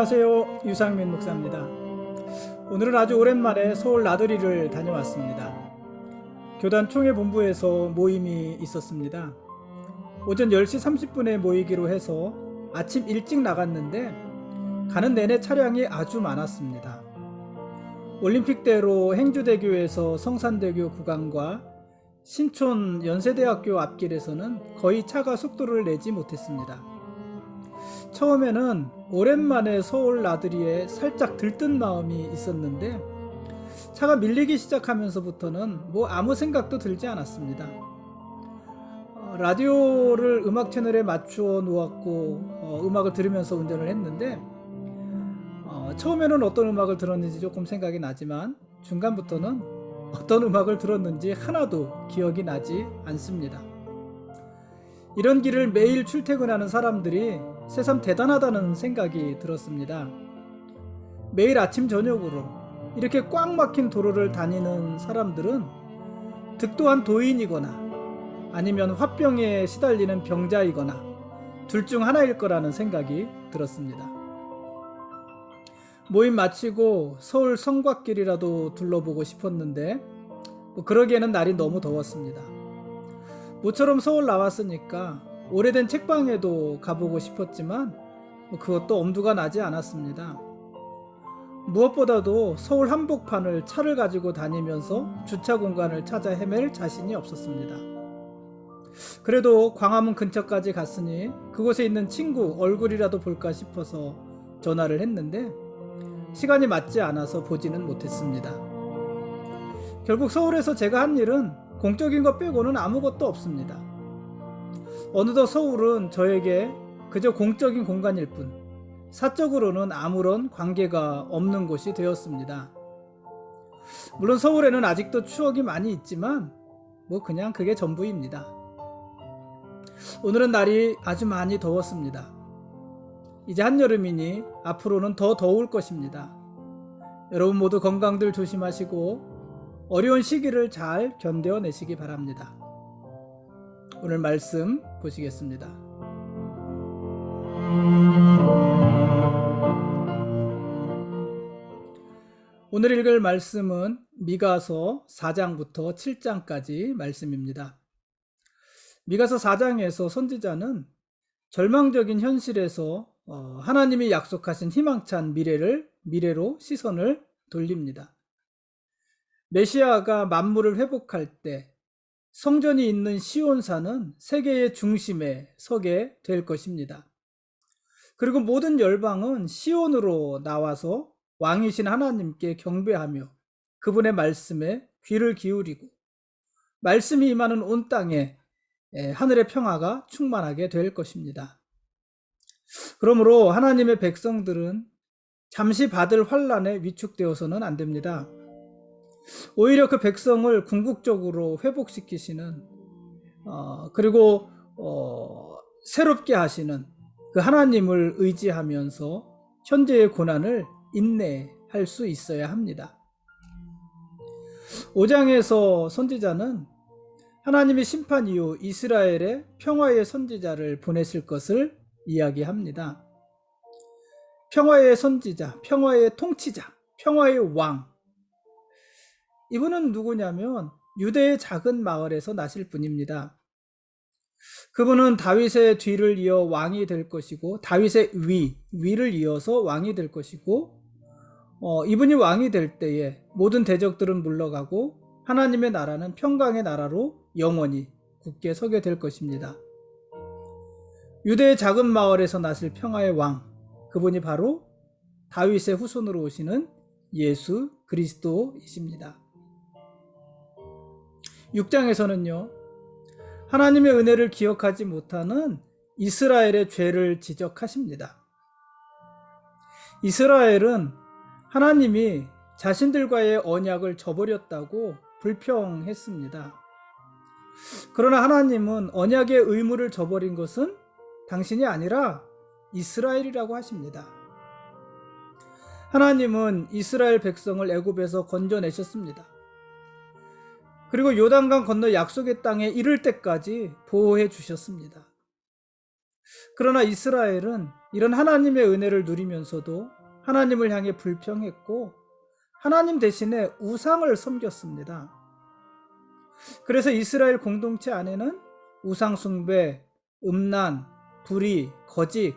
안녕하세요. 유상민 목사입니다. 오늘은 아주 오랜만에 서울 나들이를 다녀왔습니다. 교단 총회본부에서 모임이 있었습니다. 오전 10시 30분에 모이기로 해서 아침 일찍 나갔는데 가는 내내 차량이 아주 많았습니다. 올림픽대로 행주대교에서 성산대교 구간과 신촌 연세대학교 앞길에서는 거의 차가 속도를 내지 못했습니다. 처음에는 오랜만에 서울 나들이에 살짝 들뜬 마음이 있었는데 차가 밀리기 시작하면서부터는 아무 생각도 들지 않았습니다. 라디오를 음악 채널에 맞추어 놓았고 음악을 들으면서 운전을 했는데 처음에는 어떤 음악을 들었는지 조금 생각이 나지만 중간부터는 어떤 음악을 들었는지 하나도 기억이 나지 않습니다. 이런 길을 매일 출퇴근하는 사람들이 새삼 대단하다는 생각이 들었습니다. 매일 아침 저녁으로 이렇게 꽉 막힌 도로를 다니는 사람들은 득도한 도인이거나 아니면 화병에 시달리는 병자이거나 둘 중 하나일 거라는 생각이 들었습니다. 모임 마치고 서울 성곽길이라도 둘러보고 싶었는데 그러기에는 날이 너무 더웠습니다. 모처럼 서울 나왔으니까 오래된 책방에도 가보고 싶었지만 그것도 엄두가 나지 않았습니다. 무엇보다도 서울 한복판을 차를 가지고 다니면서 주차 공간을 찾아 헤맬 자신이 없었습니다. 그래도 광화문 근처까지 갔으니 그곳에 있는 친구 얼굴이라도 볼까 싶어서 전화를 했는데 시간이 맞지 않아서 보지는 못했습니다. 결국 서울에서 제가 한 일은 공적인 것 빼고는 아무것도 없습니다. 어느덧 서울은 저에게 그저 공적인 공간일 뿐 사적으로는 아무런 관계가 없는 곳이 되었습니다. 물론 서울에는 아직도 추억이 많이 있지만 그냥 그게 전부입니다. 오늘은 날이 아주 많이 더웠습니다. 이제 한여름이니 앞으로는 더 더울 것입니다. 여러분 모두 건강들 조심하시고 어려운 시기를 잘 견뎌내시기 바랍니다. 오늘 말씀 보시겠습니다. 오늘 읽을 말씀은 미가서 4장부터 7장까지 말씀입니다. 미가서 4장에서 선지자는 절망적인 현실에서 하나님이 약속하신 희망찬 미래로 시선을 돌립니다. 메시아가 만물을 회복할 때 성전이 있는 시온산은 세계의 중심에 서게 될 것입니다. 그리고 모든 열방은 시온으로 나와서 왕이신 하나님께 경배하며 그분의 말씀에 귀를 기울이고 말씀이 임하는 온 땅에 하늘의 평화가 충만하게 될 것입니다. 그러므로 하나님의 백성들은 잠시 받을 환난에 위축되어서는 안 됩니다. 오히려 그 백성을 궁극적으로 회복시키시는 그리고 새롭게 하시는 그 하나님을 의지하면서 현재의 고난을 인내할 수 있어야 합니다. 5장에서 선지자는 하나님의 심판 이후 이스라엘에 평화의 선지자를 보내실 것을 이야기합니다. 평화의 선지자, 평화의 통치자, 평화의 왕. 이분은 누구냐면 유대의 작은 마을에서 나실 분입니다. 그분은 다윗의 뒤를 이어 왕이 될 것이고 다윗의 위를 이어서 왕이 될 것이고 이분이 왕이 될 때에 모든 대적들은 물러가고 하나님의 나라는 평강의 나라로 영원히 굳게 서게 될 것입니다. 유대의 작은 마을에서 나실 평화의 왕, 그분이 바로 다윗의 후손으로 오시는 예수 그리스도이십니다. 6장에서는요, 하나님의 은혜를 기억하지 못하는 이스라엘의 죄를 지적하십니다. 이스라엘은 하나님이 자신들과의 언약을 저버렸다고 불평했습니다. 그러나 하나님은 언약의 의무를 저버린 것은 당신이 아니라 이스라엘이라고 하십니다. 하나님은 이스라엘 백성을 애굽에서 건져내셨습니다. 그리고 요단강 건너 약속의 땅에 이를 때까지 보호해 주셨습니다. 그러나 이스라엘은 이런 하나님의 은혜를 누리면서도 하나님을 향해 불평했고 하나님 대신에 우상을 섬겼습니다. 그래서 이스라엘 공동체 안에는 우상 숭배, 음란, 불의, 거짓,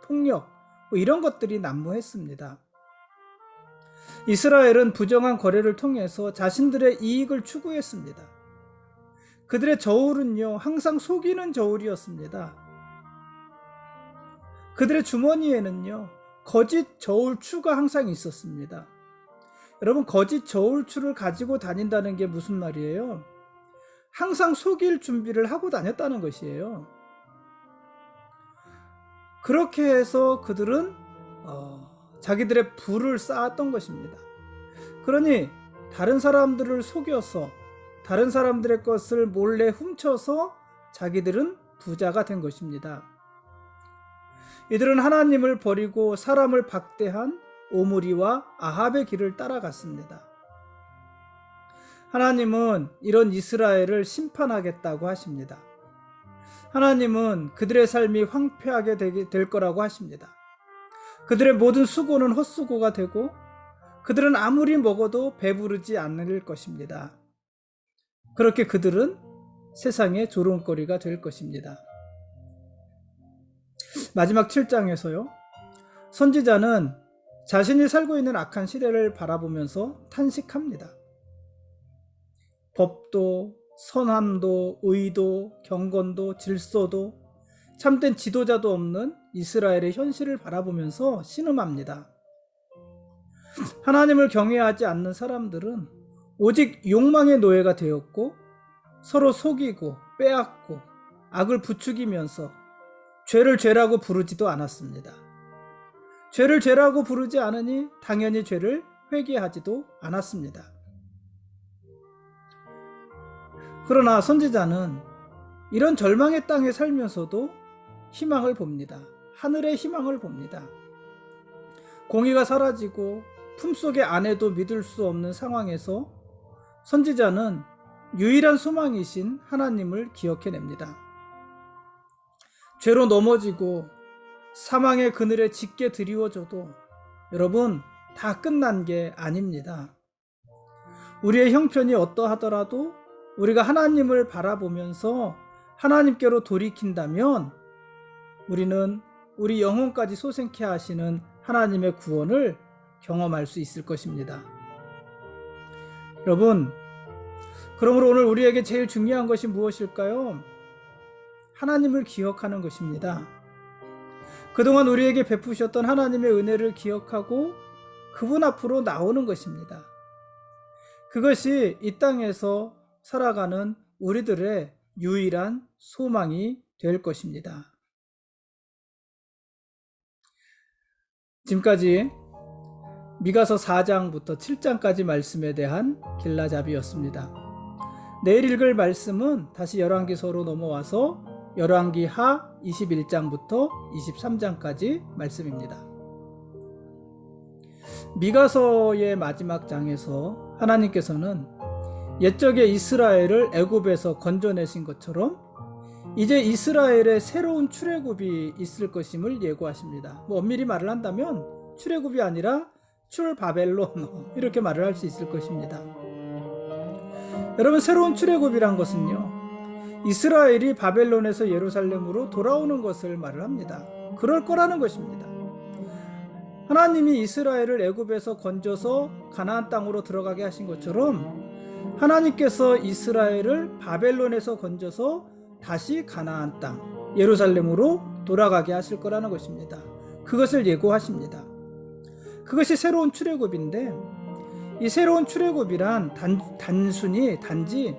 폭력 이런 것들이 난무했습니다. 이스라엘은 부정한 거래를 통해서 자신들의 이익을 추구했습니다. 그들의 저울은요, 항상 속이는 저울이었습니다. 그들의 주머니에는요, 거짓 저울추가 항상 있었습니다. 여러분, 거짓 저울추를 가지고 다닌다는 게 무슨 말이에요? 항상 속일 준비를 하고 다녔다는 것이에요. 그렇게 해서 그들은 자기들의 부를 쌓았던 것입니다. 그러니 다른 사람들을 속여서 다른 사람들의 것을 몰래 훔쳐서 자기들은 부자가 된 것입니다. 이들은 하나님을 버리고 사람을 박대한 오므리와 아합의 길을 따라갔습니다. 하나님은 이런 이스라엘을 심판하겠다고 하십니다. 하나님은 그들의 삶이 황폐하게 될 거라고 하십니다. 그들의 모든 수고는 헛수고가 되고 그들은 아무리 먹어도 배부르지 않을 것입니다. 그렇게 그들은 세상의 조롱거리가 될 것입니다. 마지막 7장에서요. 선지자는 자신이 살고 있는 악한 시대를 바라보면서 탄식합니다. 법도, 선함도, 의도, 경건도, 질서도, 참된 지도자도 없는 이스라엘의 현실을 바라보면서 신음합니다. 하나님을 경외하지 않는 사람들은 오직 욕망의 노예가 되었고 서로 속이고 빼앗고 악을 부추기면서 죄를 죄라고 부르지도 않았습니다. 죄를 죄라고 부르지 않으니 당연히 죄를 회개하지도 않았습니다. 그러나 선지자는 이런 절망의 땅에 살면서도 희망을 봅니다. 하늘의 희망을 봅니다. 공의가 사라지고 품속의 아내도 믿을 수 없는 상황에서 선지자는 유일한 소망이신 하나님을 기억해냅니다. 죄로 넘어지고 사망의 그늘에 짙게 드리워져도 여러분, 다 끝난 게 아닙니다. 우리의 형편이 어떠하더라도 우리가 하나님을 바라보면서 하나님께로 돌이킨다면 우리는 우리 영혼까지 솟게 하시는 하나님의 구원을 경험할 수 있을 것입니다. 여러분, 그러므로 오늘 우리에게 제일 중요한 것이 무엇일까요? 하나님을 기억하는 것입니다. 그동안 우리에게 베푸셨던 하나님의 은혜를 기억하고 그분 앞으로 나오는 것입니다. 그것이 이 땅에서 살아가는 우리들의 유일한 소망이 될 것입니다. 지금까지 미가서 4장부터 7장까지 말씀에 대한 길라잡이였습니다. 내일 읽을 말씀은 다시 열왕기서로 넘어와서 열왕기 하 21장부터 23장까지 말씀입니다. 미가서의 마지막 장에서 하나님께서는 옛적에 이스라엘을 애굽에서 건져내신 것처럼 이제 이스라엘의 새로운 출애굽이 있을 것임을 예고하십니다. 엄밀히 말을 한다면 출애굽이 아니라 출바벨론 이렇게 말을 할 수 있을 것입니다. 여러분, 새로운 출애굽이란 것은요, 이스라엘이 바벨론에서 예루살렘으로 돌아오는 것을 말을 합니다. 그럴 거라는 것입니다. 하나님이 이스라엘을 애굽에서 건져서 가나안 땅으로 들어가게 하신 것처럼 하나님께서 이스라엘을 바벨론에서 건져서 다시 가나안 땅 예루살렘으로 돌아가게 하실 거라는 것입니다. 그것을 예고하십니다. 그것이 새로운 출애굽인데 이 새로운 출애굽이란 단지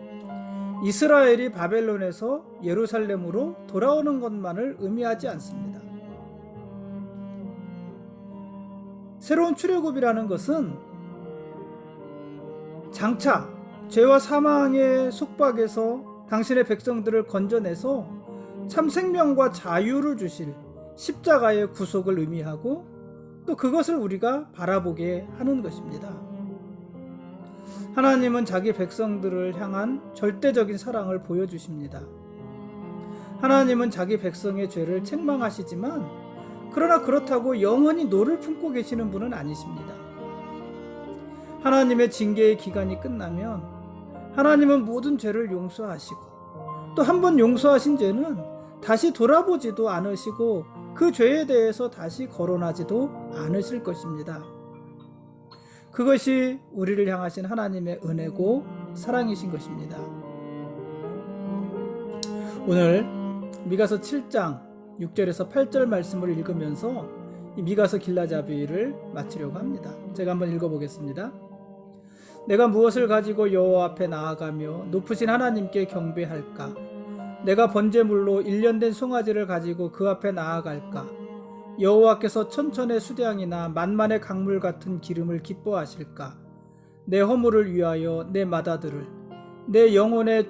이스라엘이 바벨론에서 예루살렘으로 돌아오는 것만을 의미하지 않습니다. 새로운 출애굽이라는 것은 장차 죄와 사망의 속박에서 당신의 백성들을 건져내서 참 생명과 자유를 주실 십자가의 구속을 의미하고 또 그것을 우리가 바라보게 하는 것입니다. 하나님은 자기 백성들을 향한 절대적인 사랑을 보여주십니다. 하나님은 자기 백성의 죄를 책망하시지만 그러나 그렇다고 영원히 노를 품고 계시는 분은 아니십니다. 하나님의 징계의 기간이 끝나면 하나님은 모든 죄를 용서하시고 또 한 번 용서하신 죄는 다시 돌아보지도 않으시고 그 죄에 대해서 다시 거론하지도 않으실 것입니다. 그것이 우리를 향하신 하나님의 은혜고 사랑이신 것입니다. 오늘 미가서 7장 6절에서 8절 말씀을 읽으면서 이 미가서 길라자비를 마치려고 합니다. 제가 한번 읽어보겠습니다. 내가 무엇을 가지고 여호와 앞에 나아가며 높으신 하나님께 경배할까? 내가 번제물로 1년 된 송아지를 가지고 그 앞에 나아갈까? 여호와께서 천천의 수량이나 만만의 강물 같은 기름을 기뻐하실까? 내 허물을 위하여 내 맏아들을 내 영혼의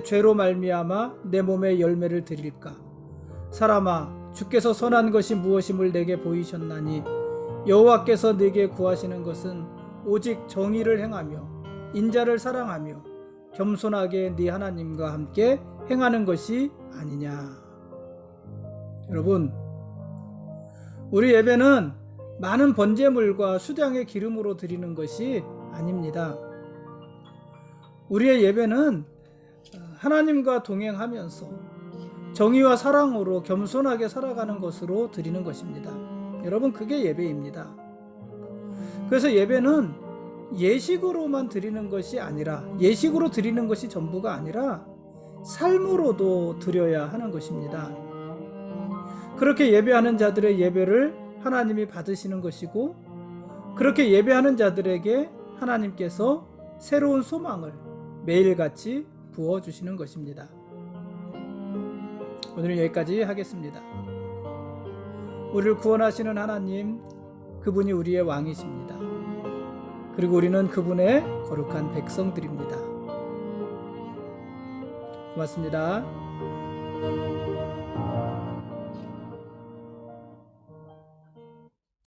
죄로 말미암아 내 몸에 열매를 드릴까? 사람아, 주께서 선한 것이 무엇임을 내게 보이셨나니 여호와께서 네게 구하시는 것은 오직 정의를 행하며 인자를 사랑하며 겸손하게 네 하나님과 함께 행하는 것이 아니냐. 여러분, 우리 예배는 많은 번제물과 수량의 기름으로 드리는 것이 아닙니다. 우리의 예배는 하나님과 동행하면서 정의와 사랑으로 겸손하게 살아가는 것으로 드리는 것입니다. 여러분, 그게 예배입니다. 그래서 예배는 예식으로만 드리는 것이 아니라, 예식으로 드리는 것이 전부가 아니라 삶으로도 드려야 하는 것입니다. 그렇게 예배하는 자들의 예배를 하나님이 받으시는 것이고, 그렇게 예배하는 자들에게 하나님께서 새로운 소망을 매일같이 부어주시는 것입니다. 오늘은 여기까지 하겠습니다. 우리를 구원하시는 하나님, 그분이 우리의 왕이십니다. 그리고 우리는 그분의 거룩한 백성들입니다. 고맙습니다.